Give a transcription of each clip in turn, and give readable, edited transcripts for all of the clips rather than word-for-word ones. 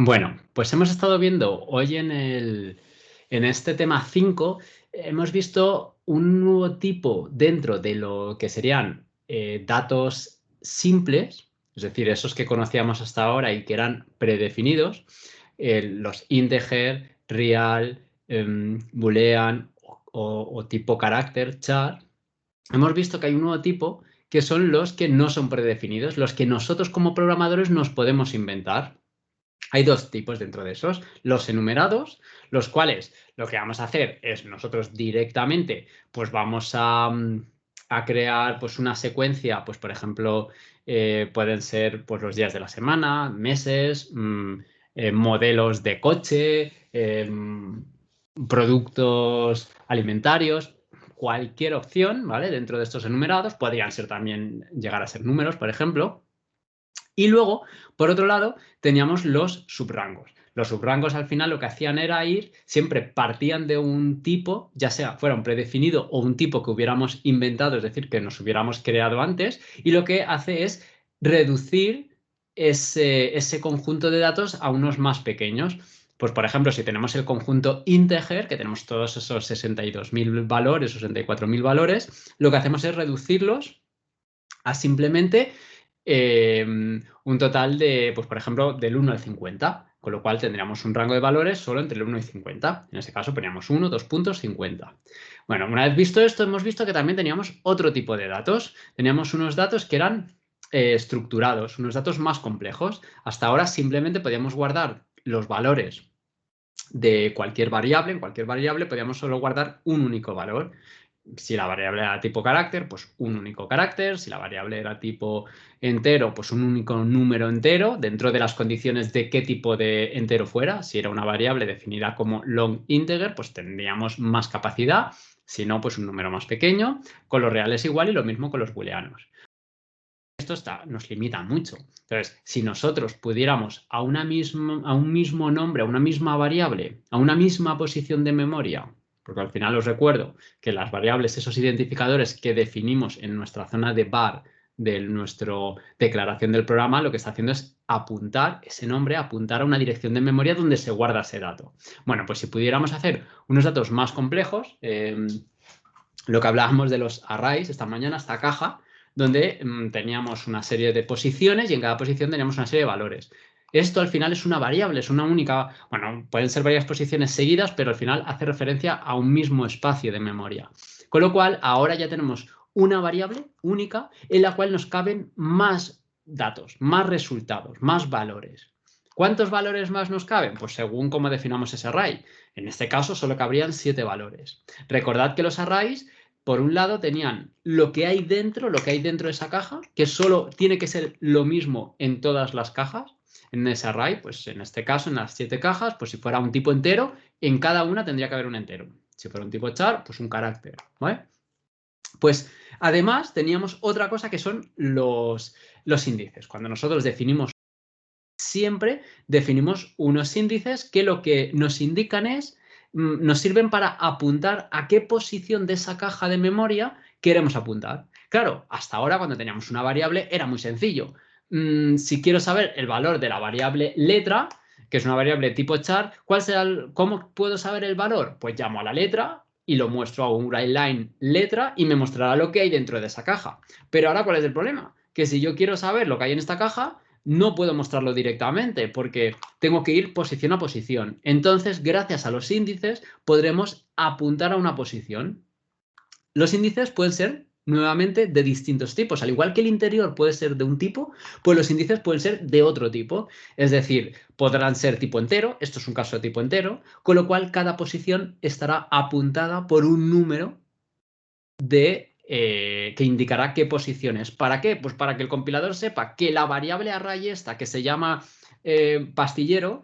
Bueno, pues hemos estado viendo hoy en este tema 5, hemos visto un nuevo tipo dentro de lo que serían datos simples, es decir, esos que conocíamos hasta ahora y que eran predefinidos, los integer, real, boolean o tipo carácter, char. Hemos visto que hay un nuevo tipo que son los que no son predefinidos, los que nosotros como programadores nos podemos inventar. Hay dos tipos dentro de esos, los enumerados, los cuales lo que vamos a hacer es nosotros directamente, pues vamos a crear pues una secuencia, pues por ejemplo, pueden ser pues los días de la semana, meses, modelos de coche, productos alimentarios, cualquier opción, ¿vale? Dentro de estos enumerados, podrían ser también llegar a ser números, por ejemplo. Y luego, por otro lado, teníamos los subrangos. Los subrangos al final lo que hacían era siempre partían de un tipo, ya sea fuera un predefinido o un tipo que hubiéramos inventado, es decir, que nos hubiéramos creado antes, y lo que hace es reducir ese conjunto de datos a unos más pequeños. Pues, por ejemplo, si tenemos el conjunto integer, que tenemos todos esos 62.000 valores, 64.000 valores, lo que hacemos es reducirlos a simplemente un total de, pues por ejemplo, del 1 al 50, con lo cual tendríamos un rango de valores solo entre el 1 y 50. En ese caso poníamos 1, 2 puntos, 50. Bueno, una vez visto esto, hemos visto que también teníamos otro tipo de datos. Teníamos unos datos que eran estructurados, unos datos más complejos. Hasta ahora simplemente podíamos guardar los valores de cualquier variable. En cualquier variable podíamos solo guardar un único valor. Si la variable era tipo carácter, pues un único carácter. Si la variable era tipo entero, pues un único número entero dentro de las condiciones de qué tipo de entero fuera. Si era una variable definida como long integer, pues tendríamos más capacidad. Si no, pues un número más pequeño. Con los reales igual y lo mismo con los booleanos. Esto nos limita mucho. Entonces, si nosotros pudiéramos a un mismo nombre, a una misma variable, a una misma posición de memoria, porque al final os recuerdo que las variables, esos identificadores que definimos en nuestra zona de var de nuestra declaración del programa, lo que está haciendo es apuntar ese nombre, apuntar a una dirección de memoria donde se guarda ese dato. Bueno, pues si pudiéramos hacer unos datos más complejos, lo que hablábamos de los arrays esta mañana, esta caja, donde teníamos una serie de posiciones y en cada posición teníamos una serie de valores. Esto al final es una variable, es una única, bueno, pueden ser varias posiciones seguidas, pero al final hace referencia a un mismo espacio de memoria. Con lo cual, ahora ya tenemos una variable única en la cual nos caben más datos, más resultados, más valores. ¿Cuántos valores más nos caben? Pues según cómo definamos ese array. En este caso solo cabrían 7 valores. Recordad que los arrays por un lado tenían lo que hay dentro de esa caja, que solo tiene que ser lo mismo en todas las cajas. En ese array, pues en este caso, en las 7 cajas, pues si fuera un tipo entero, en cada una tendría que haber un entero. Si fuera un tipo char, pues un carácter, ¿vale? Pues además teníamos otra cosa que son los índices. Cuando nosotros definimos, siempre definimos unos índices que lo que nos indican es nos sirven para apuntar a qué posición de esa caja de memoria queremos apuntar. Claro, hasta ahora cuando teníamos una variable era muy sencillo. Si quiero saber el valor de la variable letra, que es una variable tipo char, ¿cómo puedo saber el valor? Pues llamo a la letra y lo muestro a un writeLine letra y me mostrará lo que hay dentro de esa caja. Pero ahora, ¿cuál es el problema? Que si yo quiero saber lo que hay en esta caja, no puedo mostrarlo directamente porque tengo que ir posición a posición. Entonces, gracias a los índices, podremos apuntar a una posición. Los índices pueden ser nuevamente de distintos tipos. Al igual que el interior puede ser de un tipo, pues los índices pueden ser de otro tipo. Es decir, podrán ser tipo entero, esto es un caso de tipo entero, con lo cual cada posición estará apuntada por un número que indicará qué posición es. ¿Para qué? Pues para que el compilador sepa que la variable array esta que se llama pastillero,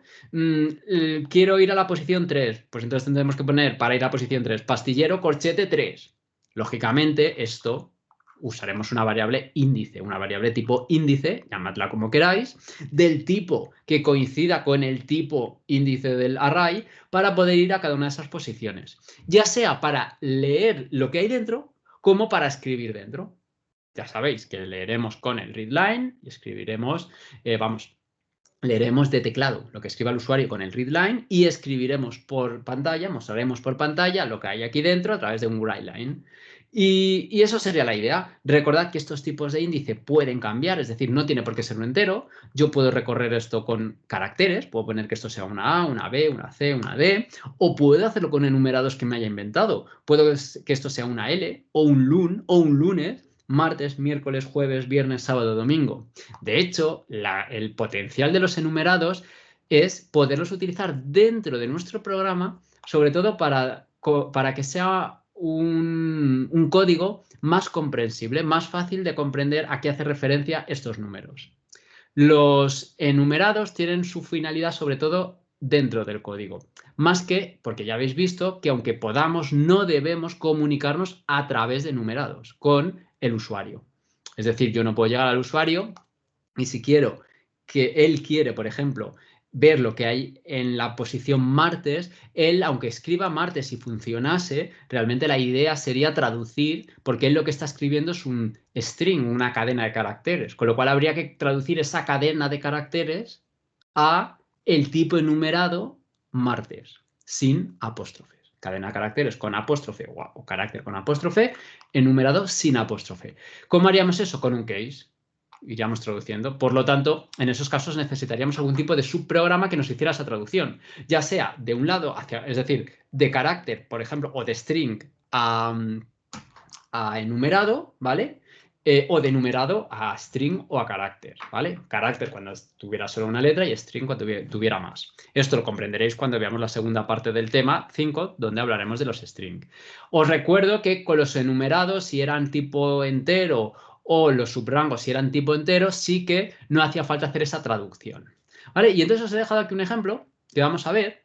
quiero ir a la posición 3. Pues entonces tendremos que poner para ir a la posición 3, pastillero corchete 3. Lógicamente, esto usaremos una variable índice, una variable tipo índice, llamadla como queráis, del tipo que coincida con el tipo índice del array para poder ir a cada una de esas posiciones, ya sea para leer lo que hay dentro como para escribir dentro. Ya sabéis que leeremos con el readline y escribiremos, leeremos de teclado lo que escriba el usuario con el readline y escribiremos por pantalla, mostraremos por pantalla lo que hay aquí dentro a través de un writeline. Y eso sería la idea. Recordad que estos tipos de índice pueden cambiar, es decir, no tiene por qué ser un entero. Yo puedo recorrer esto con caracteres, puedo poner que esto sea una A, una B, una C, una D, o puedo hacerlo con enumerados que me haya inventado. Puedo que esto sea una L, o un lun, o un lunes, martes, miércoles, jueves, viernes, sábado, domingo. De hecho, el potencial de los enumerados es poderlos utilizar dentro de nuestro programa, sobre todo para que sea un código más comprensible, más fácil de comprender a qué hace referencia estos números. Los enumerados tienen su finalidad sobre todo dentro del código, más que, porque ya habéis visto que aunque podamos, no debemos comunicarnos a través de enumerados con el usuario. Es decir, yo no puedo llegar al usuario y si quiero que él quiere, por ejemplo, ver lo que hay en la posición martes, él, aunque escriba martes y funcionase, realmente la idea sería traducir, porque él lo que está escribiendo es un string, una cadena de caracteres, con lo cual habría que traducir esa cadena de caracteres a el tipo enumerado martes, sin apóstrofes. Cadena de caracteres con apóstrofe o carácter con apóstrofe, enumerado sin apóstrofe. ¿Cómo haríamos eso? Con un case. Iríamos traduciendo. Por lo tanto, en esos casos necesitaríamos algún tipo de subprograma que nos hiciera esa traducción, ya sea de un lado hacia, es decir, de carácter, por ejemplo, o de string a enumerado, ¿vale? O de enumerado a string o a carácter, ¿vale? Carácter cuando tuviera solo una letra y string cuando tuviera más. Esto lo comprenderéis cuando veamos la segunda parte del tema 5, donde hablaremos de los string. Os recuerdo que con los enumerados, si eran tipo entero o los subrangos si eran tipo entero, sí que no hacía falta hacer esa traducción. ¿Vale? Y entonces os he dejado aquí un ejemplo que vamos a ver,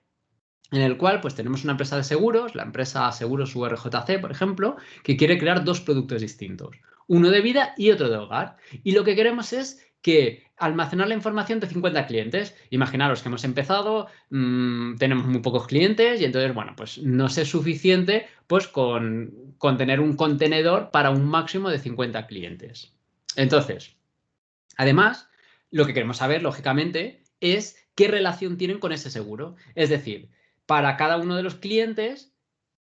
en el cual pues tenemos una empresa de seguros, la empresa Seguros URJC, por ejemplo, que quiere crear dos productos distintos, uno de vida y otro de hogar. Y lo que queremos es que almacenar la información de 50 clientes. Imaginaros que hemos empezado, tenemos muy pocos clientes y entonces, bueno, pues no es suficiente pues con tener un contenedor para un máximo de 50 clientes. Entonces, además, lo que queremos saber, lógicamente, es qué relación tienen con ese seguro. Es decir, para cada uno de los clientes,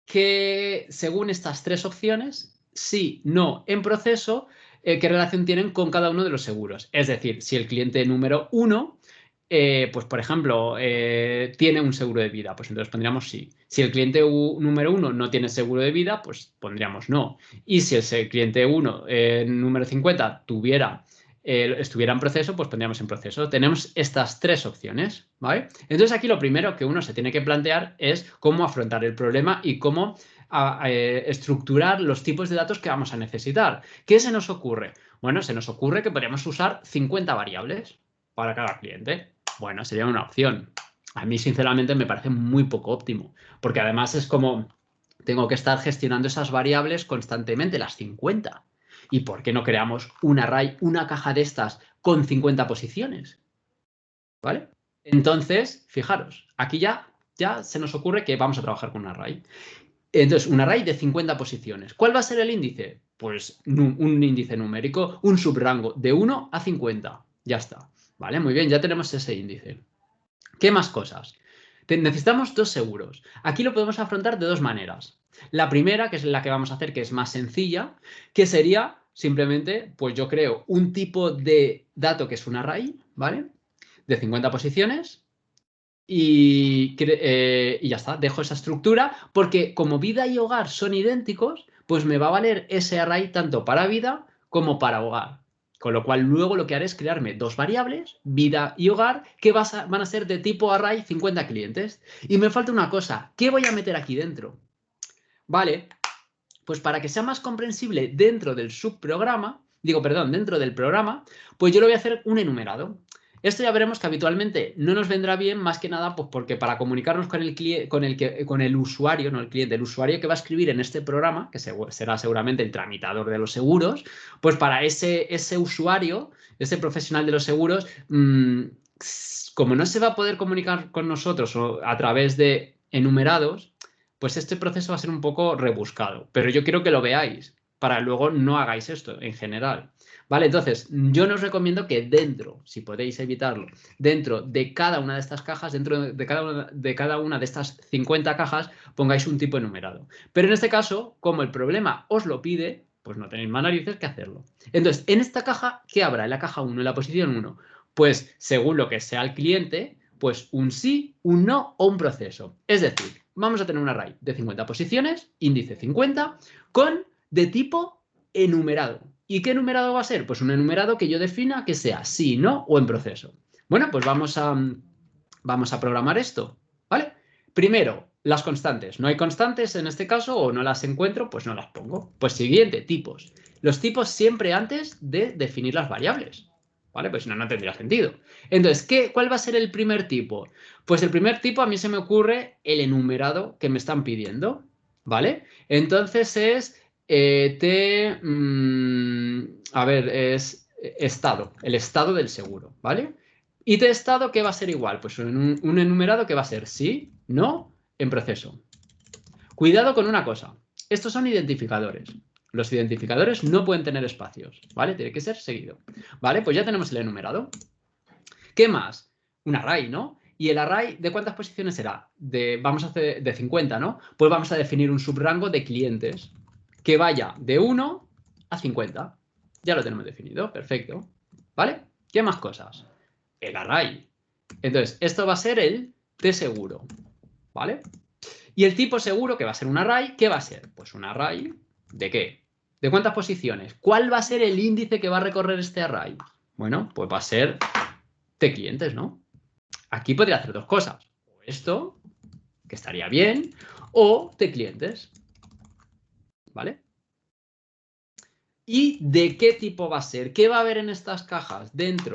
que según estas tres opciones, sí, no, en proceso, qué relación tienen con cada uno de los seguros. Es decir, si el cliente número 1, pues por ejemplo, tiene un seguro de vida, pues entonces pondríamos sí. Si el cliente número 1 no tiene seguro de vida, pues pondríamos no. Y si el cliente 1, número 50, estuviera en proceso, pues pondríamos en proceso. Tenemos estas tres opciones, ¿vale? Entonces aquí lo primero que uno se tiene que plantear es cómo afrontar el problema y cómo estructurar los tipos de datos que vamos a necesitar. ¿Qué se nos ocurre? Bueno, se nos ocurre que podríamos usar 50 variables para cada cliente. Bueno, sería una opción. A mí, sinceramente, me parece muy poco óptimo, porque además es como tengo que estar gestionando esas variables constantemente, las 50. ¿Y por qué no creamos un array, una caja de estas con 50 posiciones? ¿Vale? Entonces, fijaros, aquí ya se nos ocurre que vamos a trabajar con un array. Entonces, un array de 50 posiciones. ¿Cuál va a ser el índice? Pues un índice numérico, un subrango de 1 a 50. Ya está. ¿Vale? Muy bien, ya tenemos ese índice. ¿Qué más cosas? Necesitamos dos seguros. Aquí lo podemos afrontar de dos maneras. La primera, que es la que vamos a hacer, que es más sencilla, que sería simplemente, pues yo creo un tipo de dato que es un array, ¿vale? De 50 posiciones y ya está, dejo esa estructura porque como vida y hogar son idénticos, pues me va a valer ese array tanto para vida como para hogar. Con lo cual luego lo que haré es crearme dos variables, vida y hogar, que van a ser de tipo array 50 clientes. Y me falta una cosa, ¿qué voy a meter aquí dentro? Vale, pues para que sea más comprensible dentro del subprograma, dentro del programa, pues yo lo voy a hacer un enumerado. Esto ya veremos que habitualmente no nos vendrá bien, más que nada pues porque para comunicarnos con el usuario, no el cliente, el usuario que va a escribir en este programa, que será seguramente el tramitador de los seguros, pues para ese usuario, ese profesional de los seguros, como no se va a poder comunicar con nosotros a través de enumerados, pues este proceso va a ser un poco rebuscado. Pero yo quiero que lo veáis, para luego no hagáis esto en general. ¿Vale? Entonces, yo no os recomiendo que dentro, si podéis evitarlo, dentro de cada una de estas cajas, dentro de cada una de estas 50 cajas, pongáis un tipo enumerado. Pero en este caso, como el problema os lo pide, pues no tenéis más narices que hacerlo. Entonces, en esta caja, ¿qué habrá? En la caja 1, en la posición 1, pues según lo que sea el cliente, pues un sí, un no o un proceso. Es decir, vamos a tener un array de 50 posiciones, índice 50, con de tipo enumerado. ¿Y qué enumerado va a ser? Pues un enumerado que yo defina que sea sí, no o en proceso. Bueno, pues vamos a programar esto, ¿vale? Primero, las constantes. No hay constantes en este caso o no las encuentro, pues no las pongo. Pues siguiente, tipos. Los tipos siempre antes de definir las variables, ¿vale? Pues si no, no tendría sentido. Entonces, ¿cuál va a ser el primer tipo? Pues el primer tipo a mí se me ocurre el enumerado que me están pidiendo, ¿vale? Entonces es a ver, es estado, el estado del seguro, ¿vale? Y de estado, ¿qué va a ser igual? Pues un enumerado que va a ser sí, no, en proceso. Cuidado con una cosa. Estos son identificadores. Los identificadores no pueden tener espacios, ¿vale? Tiene que ser seguido. ¿Vale? Pues ya tenemos el enumerado. ¿Qué más? Un array, ¿no? ¿Y el array de cuántas posiciones será? Vamos a hacer de 50, ¿no? Pues vamos a definir un subrango de clientes que vaya de 1 a 50. Ya lo tenemos definido, perfecto. ¿Vale? ¿Qué más cosas? El array. Entonces, esto va a ser el T seguro, ¿vale? Y el tipo seguro, que va a ser un array, ¿qué va a ser? Pues un array, ¿de qué? ¿De cuántas posiciones? ¿Cuál va a ser el índice que va a recorrer este array? Bueno, pues va a ser T clientes, ¿no? Aquí podría hacer dos cosas. O esto, que estaría bien, o T clientes, ¿vale? ¿Y de qué tipo va a ser? ¿Qué va a haber en estas cajas dentro?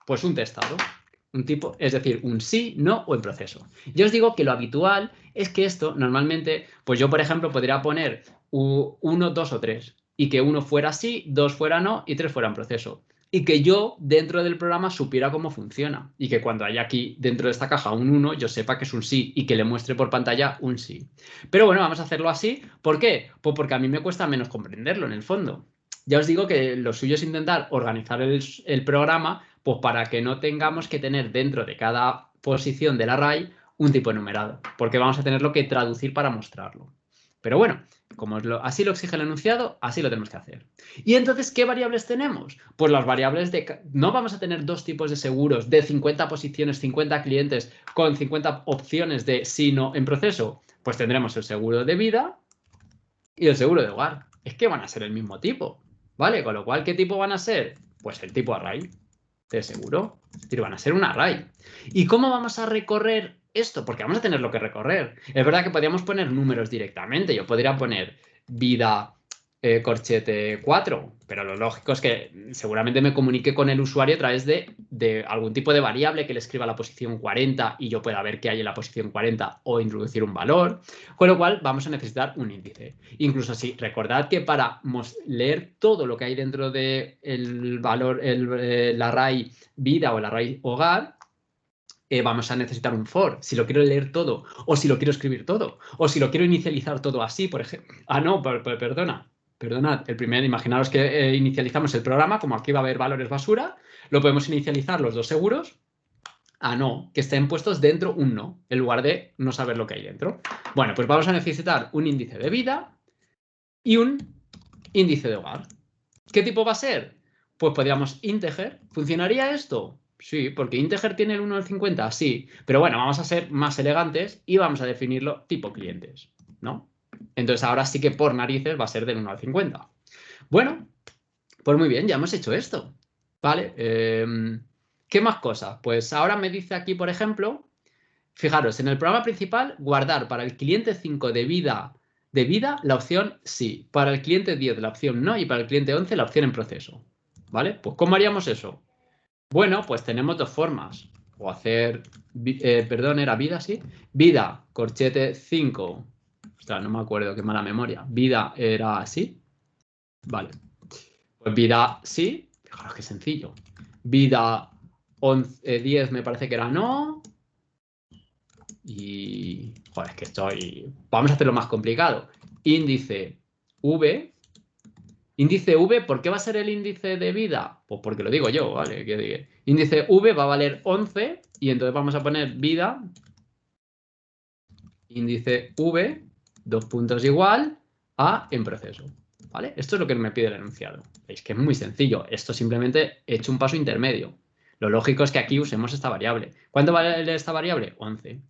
Pues un testado. Un tipo, es decir, un sí, no o en proceso. Yo os digo que lo habitual es que esto normalmente, pues yo por ejemplo podría poner 1, 2 o 3 y que 1 fuera sí, 2 fuera no y 3 fuera en proceso. Y que yo dentro del programa supiera cómo funciona y que cuando haya aquí dentro de esta caja un 1 yo sepa que es un sí y que le muestre por pantalla un sí. Pero bueno, vamos a hacerlo así. ¿Por qué? Pues porque a mí me cuesta menos comprenderlo en el fondo. Ya os digo que lo suyo es intentar organizar el programa pues para que no tengamos que tener dentro de cada posición del array un tipo enumerado, porque vamos a tenerlo que traducir para mostrarlo. Pero bueno, como así lo exige el enunciado, así lo tenemos que hacer. ¿Y entonces qué variables tenemos? Pues las variables no vamos a tener dos tipos de seguros de 50 posiciones, 50 clientes con 50 opciones de sí, no en proceso. Pues tendremos el seguro de vida y el seguro de hogar. Es que van a ser el mismo tipo, ¿vale? Con lo cual, ¿qué tipo van a ser? Pues el tipo array, de seguro. Es decir, van a ser un array. ¿Y cómo vamos a recorrer esto? Porque vamos a tener lo que recorrer. Es verdad que podríamos poner números directamente. Yo podría poner vida corchete 4, pero lo lógico es que seguramente me comunique con el usuario a través de algún tipo de variable que le escriba la posición 40 y yo pueda ver qué hay en la posición 40 o introducir un valor, con lo cual vamos a necesitar un índice. Incluso así, recordad que para leer todo lo que hay dentro del valor, el array vida o el array hogar, vamos a necesitar un for, si lo quiero leer todo, o si lo quiero escribir todo, o si lo quiero inicializar todo así, por ejemplo. Ah, no, perdonad, imaginaros que inicializamos el programa, como aquí va a haber valores basura, lo podemos inicializar los dos seguros, no, que estén puestos dentro un no, en lugar de no saber lo que hay dentro. Bueno, pues vamos a necesitar un índice de vida y un índice de hogar. ¿Qué tipo va a ser? Pues podríamos integer. ¿Funcionaría esto? Sí, porque integer tiene el 1 al 50, sí. Pero bueno, vamos a ser más elegantes y vamos a definirlo tipo clientes, ¿no? Entonces ahora sí que por narices va a ser del 1 al 50. Bueno, pues muy bien, ya hemos hecho esto. ¿Vale? ¿Qué más cosas? Pues ahora me dice aquí, por ejemplo, fijaros, en el programa principal, guardar para el cliente 5 de vida la opción sí, para el cliente 10 la opción no y para el cliente 11 la opción en proceso. ¿Vale? Pues ¿cómo haríamos eso? Bueno, pues tenemos dos formas. O hacer, perdón, era vida, sí. Vida, corchete 5. Ostras, no me acuerdo, qué mala memoria. Vida era así. Vale. Pues vida sí. Fijaros qué sencillo. Vida 11, 10 me parece que era no. Y, joder, es que vamos a hacerlo más complicado. Índice V Índice V, ¿por qué va a ser el índice de vida? Pues porque lo digo yo, ¿vale? Índice V va a valer 11 y entonces vamos a poner vida, índice V, 2 puntos igual a en proceso, ¿vale? Esto es lo que me pide el enunciado. Veis que es muy sencillo. Esto simplemente he hecho un paso intermedio. Lo lógico es que aquí usemos esta variable. ¿Cuánto vale esta variable? 11.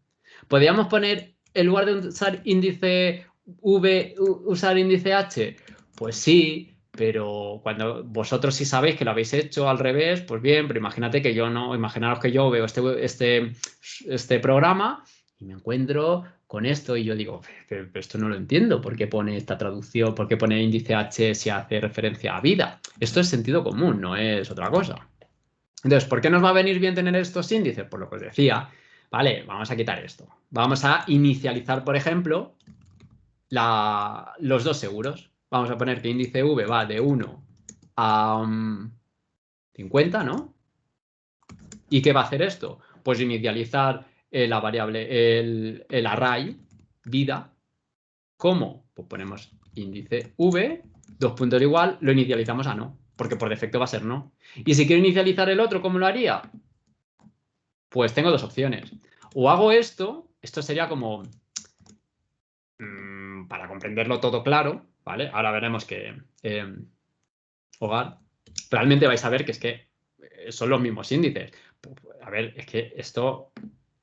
¿Podríamos poner, en lugar de usar índice V, usar índice H? Pues sí, pero cuando vosotros sí sabéis que lo habéis hecho al revés, pues bien, pero imagínate que yo no, imaginaros que yo veo este programa y me encuentro con esto y yo digo, pero esto no lo entiendo, ¿por qué pone esta traducción? ¿Por qué pone índice H si hace referencia a vida? Esto es sentido común, no es otra cosa. Entonces, ¿por qué nos va a venir bien tener estos índices? Por lo que os decía, vale, vamos a quitar esto. Vamos a inicializar, por ejemplo, los dos seguros. Vamos a poner que índice V va de 1 a 50, ¿no? ¿Y qué va a hacer esto? Pues inicializar la variable, el array vida. ¿Cómo? Pues ponemos índice V, 2 puntos igual, lo inicializamos a no, porque por defecto va a ser no. Y si quiero inicializar el otro, ¿cómo lo haría? Pues tengo dos opciones. O hago esto sería como, para comprenderlo todo claro, ¿vale? Ahora veremos que hogar, realmente vais a ver que es que son los mismos índices. A ver, es que esto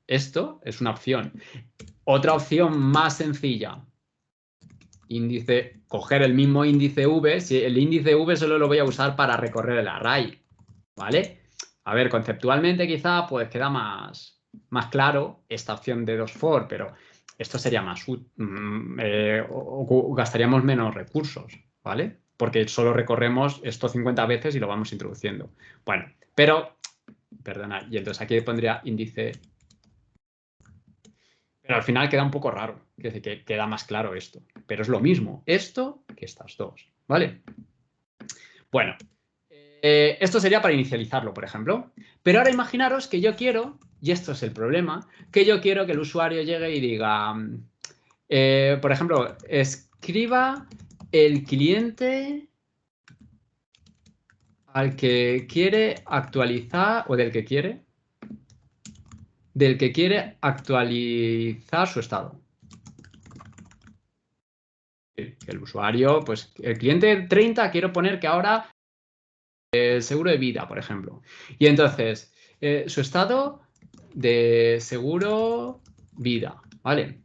es una opción. Otra opción más sencilla, coger el mismo índice V, si el índice V solo lo voy a usar para recorrer el array, ¿vale? A ver, conceptualmente quizá pues queda más claro esta opción de 2 for, pero esto sería más gastaríamos menos recursos, ¿vale? Porque solo recorremos esto 50 veces y lo vamos introduciendo. Bueno, pero, perdona, y entonces aquí pondría índice. Pero al final queda un poco raro, es decir, que queda más claro esto. Pero es lo mismo esto que estas dos, ¿vale? Bueno, esto sería para inicializarlo, por ejemplo. Pero ahora imaginaros que yo quiero, y esto es el problema, que yo quiero que el usuario llegue y diga, por ejemplo, escriba el cliente al que quiere actualizar, o del que quiere actualizar su estado. Que el usuario, pues el cliente 30, quiero poner que ahora el seguro de vida, por ejemplo. Y entonces, su estado de seguro vida, ¿vale?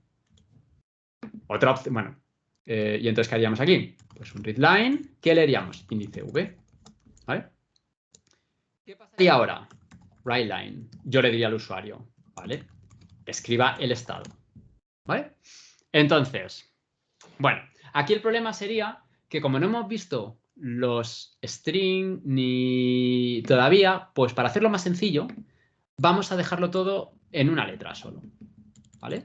Otra opción, bueno, y entonces, ¿qué haríamos aquí? Pues un readline, ¿qué leeríamos? Índice V, ¿vale? ¿Qué pasaría ahora? WriteLine, yo le diría al usuario, ¿vale? Escriba el estado, ¿vale? Entonces, bueno, aquí el problema sería que como no hemos visto los string ni todavía, pues para hacerlo más sencillo, vamos a dejarlo todo en una letra solo, ¿vale?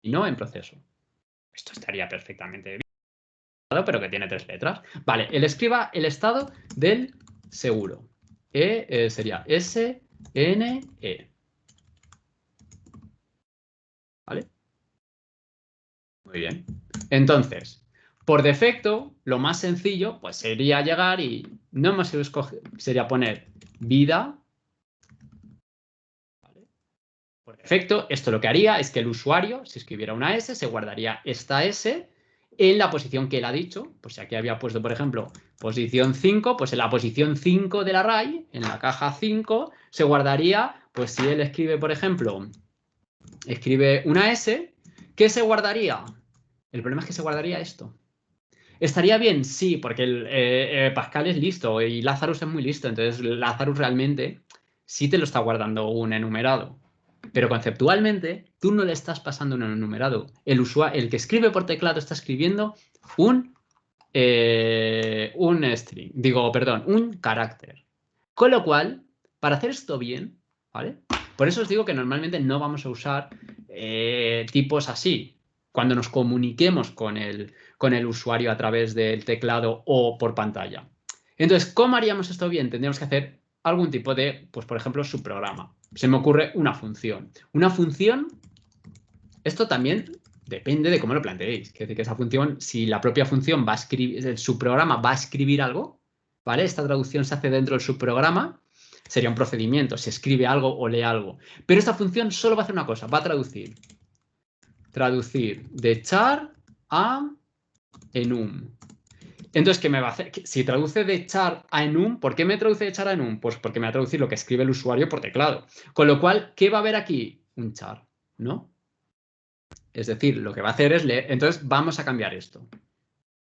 Y no en proceso. Esto estaría perfectamente bien, pero que tiene 3 letras. Vale, él escriba el estado del seguro. Sería SNE. ¿Vale? Muy bien. Entonces, por defecto, lo más sencillo pues sería llegar y no hemos escogido, sería poner vida. ¿Vale? Por defecto, esto lo que haría es que el usuario, si escribiera una S, se guardaría esta S en la posición que él ha dicho. Pues si aquí había puesto, por ejemplo, posición 5, pues en la posición 5 del array, en la caja 5, se guardaría, pues si él escribe, por ejemplo, escribe una S, ¿qué se guardaría? El problema es que se guardaría esto. ¿Estaría bien? Sí, porque Pascal es listo y Lazarus es muy listo. Entonces, Lazarus realmente sí te lo está guardando un enumerado. Pero conceptualmente, tú no le estás pasando un enumerado. El que escribe por teclado está escribiendo un string. Digo, perdón, un carácter. Con lo cual, para hacer esto bien, ¿vale? Por eso os digo que normalmente no vamos a usar tipos así. Cuando nos comuniquemos con el usuario a través del teclado o por pantalla. Entonces, ¿cómo haríamos esto bien? Tendríamos que hacer algún tipo de, pues por ejemplo, subprograma. Se me ocurre una función. Una función, esto también Depende de cómo lo planteéis. Quiere decir que esa función, si la propia función va a escribir, el subprograma va a escribir algo, ¿vale? Esta traducción se hace dentro del subprograma, sería un procedimiento, se escribe algo o lee algo. Pero esta función solo va a hacer una cosa, va a traducir. Traducir de char a enum. Entonces, ¿qué me va a hacer? Si traduce de char a enum, ¿por qué me traduce de char a enum? Pues porque me va a traducir lo que escribe el usuario por teclado. Con lo cual, ¿qué va a haber aquí? Un char, ¿no? Es decir, lo que va a hacer es leer. Entonces, vamos a cambiar esto.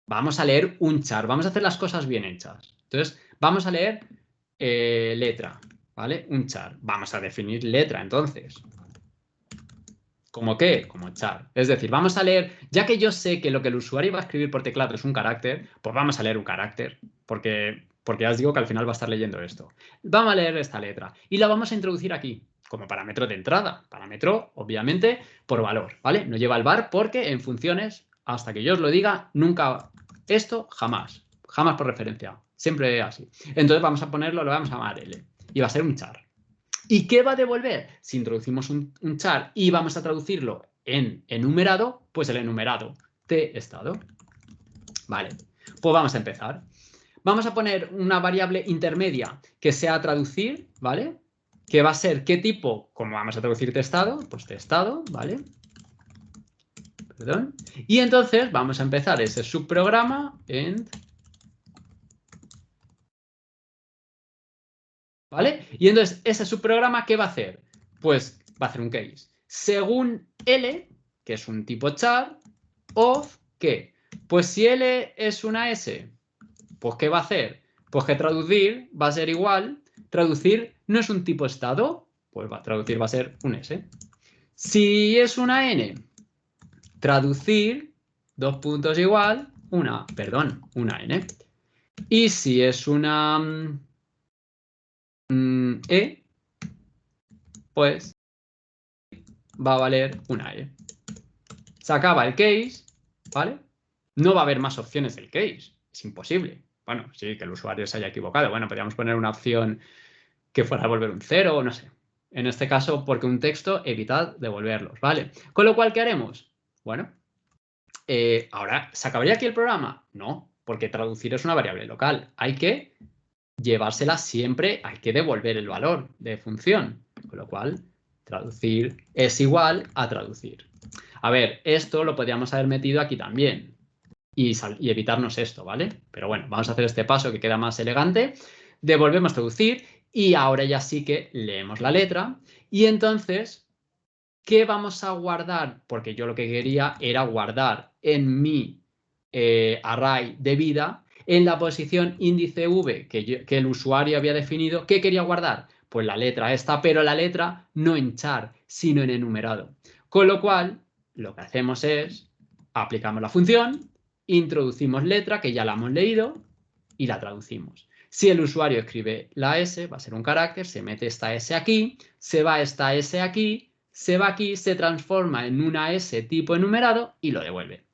Vamos a leer un char. Vamos a hacer las cosas bien hechas. Entonces, vamos a leer letra, ¿vale? Un char. Vamos a definir letra, entonces. ¿Cómo qué? Como char. Es decir, vamos a leer, ya que yo sé que lo que el usuario va a escribir por teclado es un carácter, pues vamos a leer un carácter, porque ya os digo que al final va a estar leyendo esto. Vamos a leer esta letra y la vamos a introducir aquí, como parámetro de entrada. Parámetro, obviamente, por valor, ¿vale? No lleva el var porque en funciones, hasta que yo os lo diga, nunca esto, jamás. Jamás por referencia. Siempre así. Entonces vamos a ponerlo, lo vamos a llamar L. Y va a ser un char. ¿Y qué va a devolver? Si introducimos un char y vamos a traducirlo en enumerado, pues el enumerado de estado. Vale, pues vamos a empezar. Vamos a poner una variable intermedia que sea traducir, ¿vale? Que va a ser qué tipo, como vamos a traducir testado, pues testado, ¿vale? Perdón. Y entonces vamos a empezar ese subprograma en... ¿Vale? Y entonces, ese subprograma, ¿qué va a hacer? Pues va a hacer un case. Según L, que es un tipo char, of, ¿qué? Pues si L es una S, pues ¿qué va a hacer? Pues que traducir va a ser igual. Traducir no es un tipo estado, pues traducir va a ser un S. Si es una N, traducir, dos puntos igual, una N. Y si es una... E, pues va a valer una E. Se acaba el case, ¿vale? No va a haber más opciones del case. Es imposible. Bueno, sí, que el usuario se haya equivocado. Bueno, podríamos poner una opción que fuera a devolver un 0 o no sé. En este caso, porque un texto, evitad devolverlos, ¿vale? Con lo cual, ¿qué haremos? Bueno, ahora, ¿se acabaría aquí el programa? No, porque traducir es una variable local. Hay que llevársela siempre, hay que devolver el valor de función. Con lo cual, traducir es igual a traducir. A ver, esto lo podríamos haber metido aquí también y evitarnos esto, ¿vale? Pero bueno, vamos a hacer este paso que queda más elegante. Devolvemos traducir y ahora ya sí que leemos la letra. Y entonces, ¿qué vamos a guardar? Porque yo lo que quería era guardar en mi array de vida, en la posición índice v que el usuario había definido. ¿Qué quería guardar? Pues la letra esta, pero la letra no en char, sino en enumerado. Con lo cual, lo que hacemos es, aplicamos la función, introducimos letra, que ya la hemos leído, y la traducimos. Si el usuario escribe la S, va a ser un carácter, se mete esta S aquí, se va esta S aquí, se va aquí, se transforma en una S tipo enumerado y lo devuelve.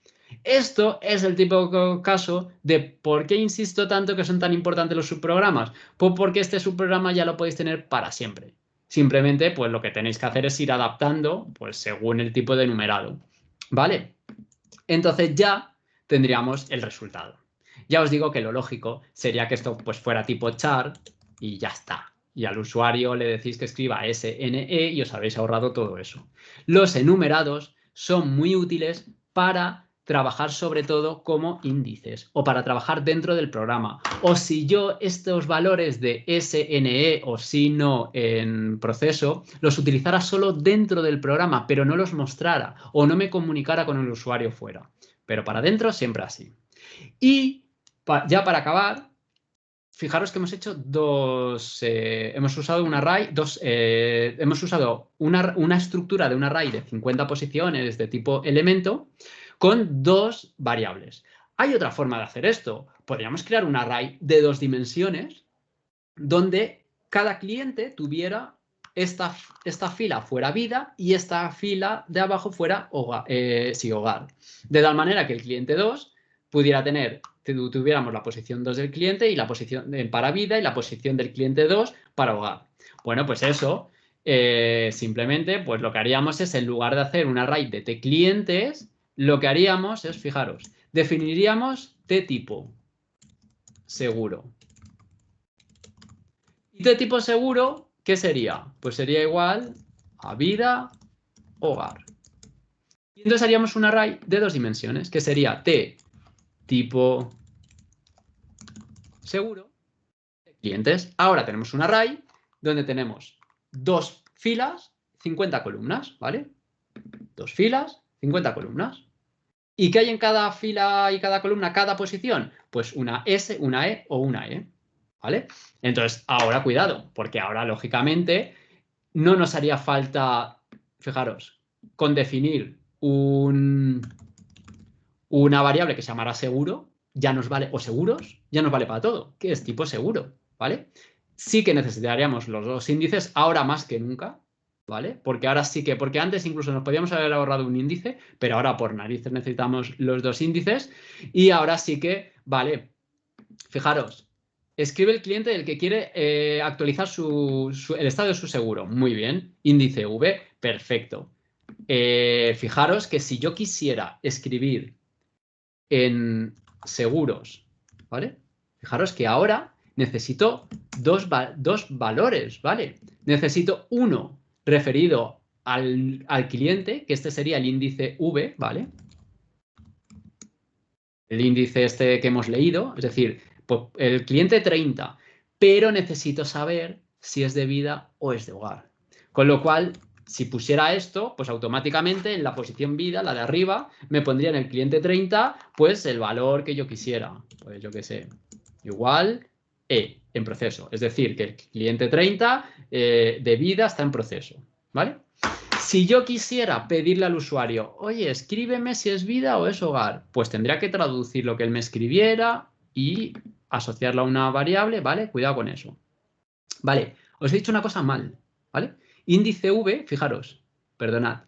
Esto es el típico caso de por qué insisto tanto que son tan importantes los subprogramas. Pues porque este subprograma ya lo podéis tener para siempre. Simplemente, pues lo que tenéis que hacer es ir adaptando, pues según el tipo de enumerado. ¿Vale? Entonces ya tendríamos el resultado. Ya os digo que lo lógico sería que esto pues fuera tipo char y ya está. Y al usuario le decís que escriba SNE y os habréis ahorrado todo eso. Los enumerados son muy útiles para trabajar sobre todo como índices o para trabajar dentro del programa. O si yo estos valores de SNE o si no en proceso los utilizara solo dentro del programa, pero no los mostrara o no me comunicara con el usuario fuera. Pero para adentro siempre así. Y ya para acabar, fijaros que hemos hecho hemos usado un array, hemos usado una estructura de un array de 50 posiciones de tipo elemento con dos variables. Hay otra forma de hacer esto. Podríamos crear un array de 2 dimensiones donde cada cliente tuviera esta fila fuera vida y esta fila de abajo fuera hogar. De tal manera que el cliente 2 pudiera tuviéramos la posición 2 del cliente y la posición para vida y la posición del cliente 2 para hogar. Bueno, pues eso simplemente, pues lo que haríamos es, en lugar de hacer un array de tclientes, lo que haríamos es, fijaros, definiríamos ttipo seguro. ¿Y ttipo seguro qué sería? Pues sería igual a vida hogar. Y entonces haríamos un array de 2 dimensiones, que sería t tipo seguro de clientes. Ahora tenemos un array donde tenemos 2 filas, 50 columnas, ¿vale? 2 filas, 50 columnas. ¿Y qué hay en cada fila y cada columna, cada posición? Pues una S, una E o una E, ¿vale? Entonces, ahora cuidado, porque ahora, lógicamente, no nos haría falta, fijaros, con definir una variable que se llamará seguro, ya nos vale, o seguros, ya nos vale para todo, que es tipo seguro, ¿vale? Sí que necesitaríamos los 2 índices, ahora más que nunca, ¿vale? Porque ahora sí que, porque antes incluso nos podíamos haber ahorrado un índice, pero ahora por narices necesitamos los 2 índices y ahora sí que, vale, fijaros, escribe el cliente el que quiere actualizar el estado de su seguro. Muy bien, índice V, perfecto. Fijaros que si yo quisiera escribir en seguros, ¿vale? Fijaros que ahora necesito dos valores, ¿vale? Necesito uno referido al cliente, que este sería el índice V, ¿vale? El índice este que hemos leído, es decir, pues, el cliente 30, pero necesito saber si es de vida o es de hogar. Con lo cual, si pusiera esto, pues automáticamente en la posición vida, la de arriba, me pondría en el cliente 30, pues el valor que yo quisiera. Pues yo qué sé, igual E en proceso. Es decir, que el cliente 30 de vida está en proceso, ¿vale? Si yo quisiera pedirle al usuario, oye, escríbeme si es vida o es hogar, pues tendría que traducir lo que él me escribiera y asociarlo a una variable, ¿vale? Cuidado con eso. Vale, os he dicho una cosa mal, ¿vale? Índice V, fijaros, perdonad,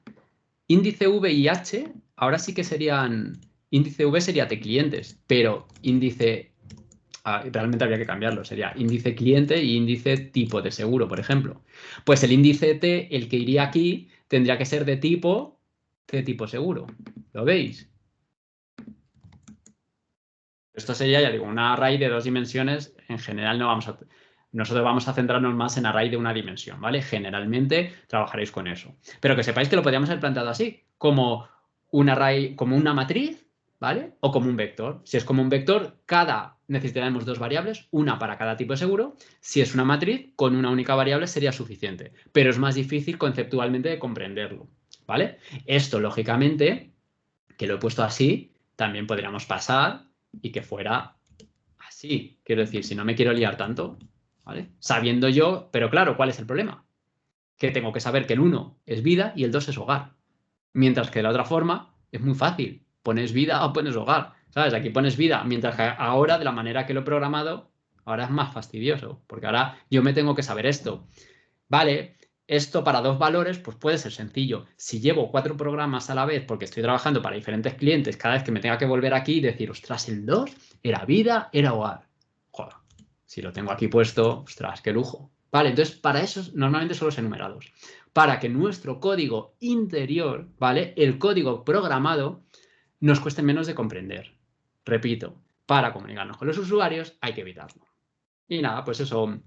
índice V y H, ahora sí que serían, índice V sería de clientes, pero índice, realmente habría que cambiarlo, sería índice cliente y índice tipo de seguro, por ejemplo. Pues el índice T, el que iría aquí, tendría que ser de tipo seguro. ¿Lo veis? Esto sería, ya digo, un array de 2 dimensiones. En general nosotros vamos a centrarnos más en array de una dimensión, ¿vale? Generalmente trabajaréis con eso. Pero que sepáis que lo podríamos haber planteado así, como un array, como una matriz, ¿vale? O como un vector. Si es como un vector, necesitaremos 2 variables, una para cada tipo de seguro. Si es una matriz, con una única variable sería suficiente. Pero es más difícil conceptualmente de comprenderlo, ¿vale? Esto, lógicamente, que lo he puesto así, también podríamos pasar y que fuera así. Quiero decir, si no me quiero liar tanto, ¿vale? Sabiendo yo, pero claro, ¿cuál es el problema? Que tengo que saber que el 1 es vida y el 2 es hogar. Mientras que de la otra forma es muy fácil. Pones vida o pones hogar. ¿Sabes? Aquí pones vida, mientras que ahora, de la manera que lo he programado, ahora es más fastidioso. Porque ahora yo me tengo que saber esto. Vale, esto para 2 valores, pues puede ser sencillo. Si llevo 4 programas a la vez porque estoy trabajando para diferentes clientes, cada vez que me tenga que volver aquí y decir, ostras, el 2 era vida, era hogar. Joder, si lo tengo aquí puesto, ostras, qué lujo. Vale, entonces para eso normalmente son los enumerados. Para que nuestro código interior, ¿vale? El código programado nos cueste menos de comprender. Repito, para comunicarnos con los usuarios hay que evitarlo. Y nada, pues eso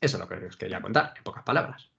es lo que os quería contar, en pocas palabras.